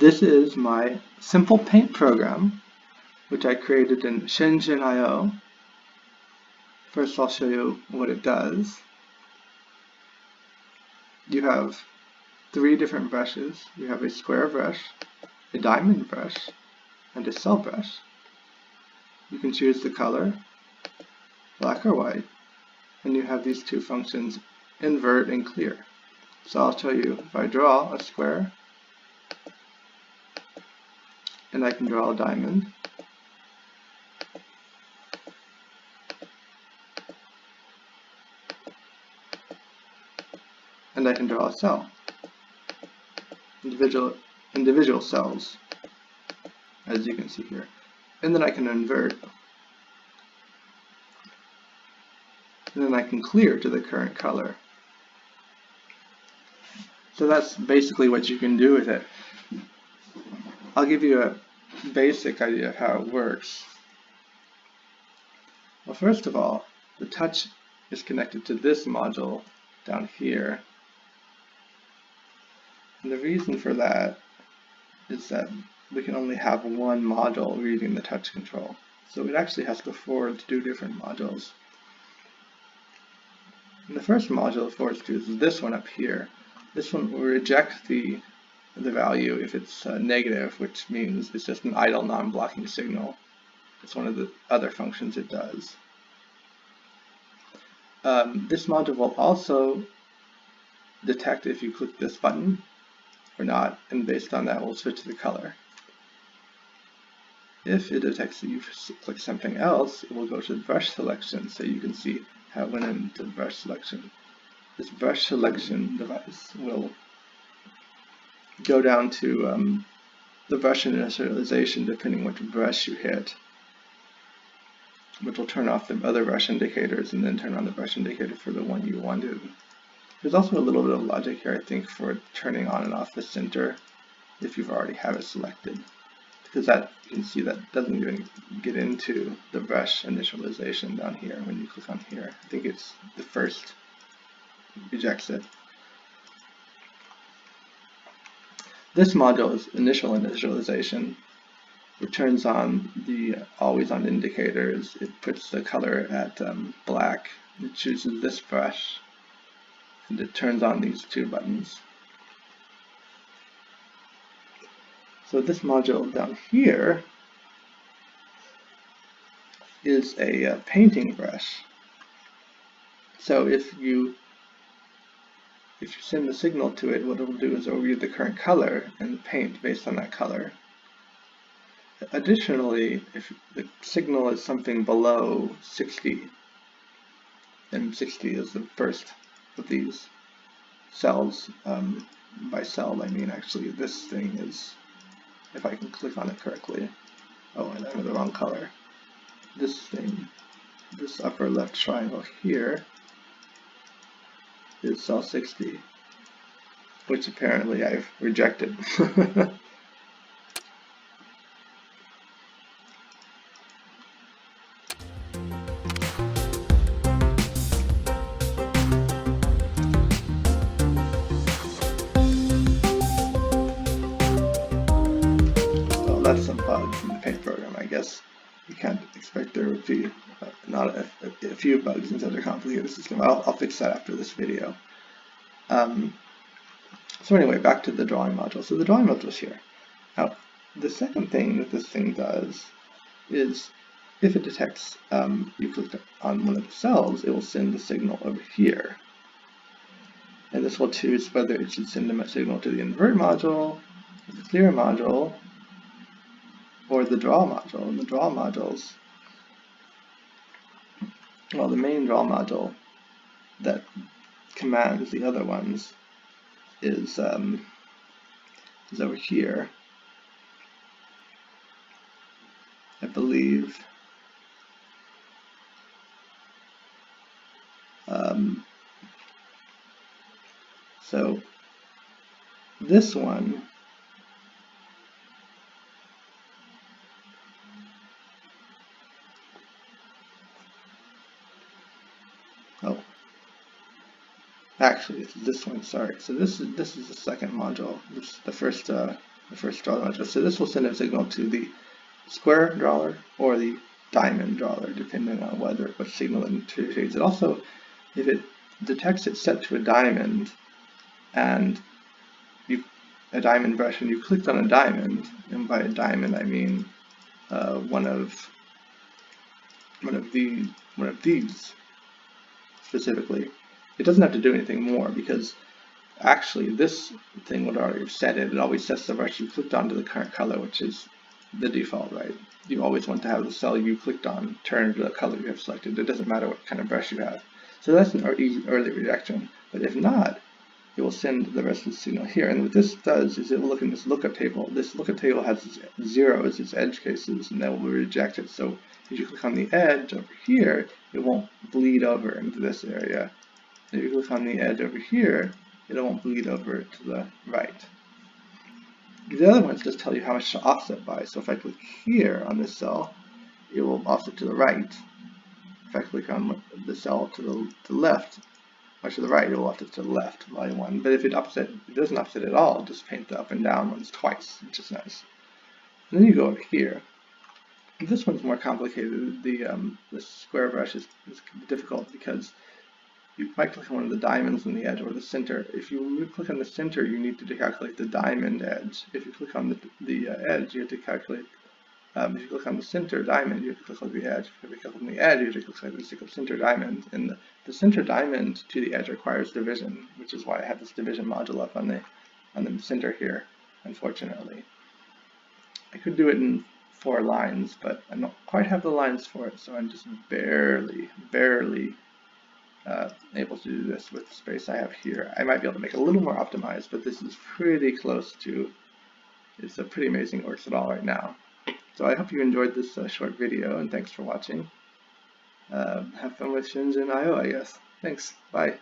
This is my simple paint program, which I created in SHENZHEN I. First I'll show you what it does. You have 3 different brushes. You have a square brush, a diamond brush, and a cell brush. You can choose the color, black or white, and you have these 2 functions, invert and clear. So I'll show you if I draw a square, and I can draw a diamond, and I can draw a cell, individual cells, as you can see here. And then I can invert, and then I can clear to the current color. So that's basically what you can do with it. I'll give you a basic idea of how it works. Well, first of all, the touch is connected to this module down here. And the reason for that is that we can only have one module reading the touch control. So it actually has to go forward to 2 different modules. And the first module it forwards to is this one up here. This one will reject the value if it's negative, which means it's just an idle non-blocking signal. It's one of the other functions it does. This module will also detect if you click this button or not, and based on that we'll switch the color. If it detects that you click something else, it will go to the brush selection, so you can see how it went into brush selection. This brush selection device will go down to the brush initialization depending which brush you hit, which will turn off the other brush indicators and then turn on the brush indicator for the one you wanted. There's also a little bit of logic here, I think, for turning on and off the center if you've already have it selected, because that, you can see, that doesn't even get into the brush initialization down here when you click on here. I think it's the first rejects it. This module is initial initialization. It turns on the always on indicators. It puts the color at black. It chooses this brush, and it turns on these 2 buttons. So this module down here is a painting brush. So if you send the signal to it, what it will do is it will read the current color and paint based on that color. Additionally, if the signal is something below 60, and 60 is the first of these cells, by cell I mean actually this thing is, if I can click on it correctly, oh, and I have the wrong color. This thing, this upper left triangle here, is cell 60, which apparently I've rejected. Well, that's a bug in the paint program, I guess. You can't expect there would be not a few bugs in such a complicated system. I'll fix that after this video. So anyway, back to the drawing module. So the drawing module is here. Now, the second thing that this thing does is, if it detects you clicked on one of the cells, it will send the signal over here. And this will choose whether it should send a signal to the invert module, the clear module, or the draw module. And the draw modules, well, the main draw module that commands the other ones is over here, I believe. So this one actually it's this one, sorry. So this is the second module. This is the first the first draw module. So this will send a signal to the square drawler or the diamond drawler, depending on what signal it initiates. It also, if it detects it set to a diamond, and a diamond brush, and you clicked on a diamond, and by a diamond I mean one of these specifically, it doesn't have to do anything more, because actually this thing would already have set it. It always sets the brush you clicked on to the current color, which is the default, right? You always want to have the cell you clicked on turn to the color you have selected. It doesn't matter what kind of brush you have. So that's an early rejection. But if not, it will send the rest of the signal here. And what this does is it will look in this lookup table. This lookup table has 0 as its edge cases, and that will reject it. So if you click on the edge over here, it won't bleed over into this area. If you click on the edge over here, it won't bleed over to the right. The other ones just tell you how much to offset by. So if I click here on this cell, it will offset to the right. If I click on the cell to the left, or to the right, it will offset to the left, volume 1. But if it doesn't offset at all, just paint the up and down ones twice, which is nice. And then you go over here. This one's more complicated. The square brush is difficult because you might click on one of the diamonds on the edge or the center. If you click on the center, you need to calculate the diamond edge. If you click on the edge, you have to calculate. If you click on the center diamond, you have to click on the edge. If you click on the edge, you have to click on the center diamond. And the center diamond to the edge requires division, which is why I have this division module up on the center here, unfortunately. I could do it in 4 lines, but I don't quite have the lines for it, so I'm just barely able to do this with the space I have here. I might be able to make it a little more optimized, but this is pretty close to, it's a pretty amazing, works it all right now. So I hope you enjoyed this short video, and thanks for watching. Have fun with SHENZHEN I, I guess. Thanks. Bye.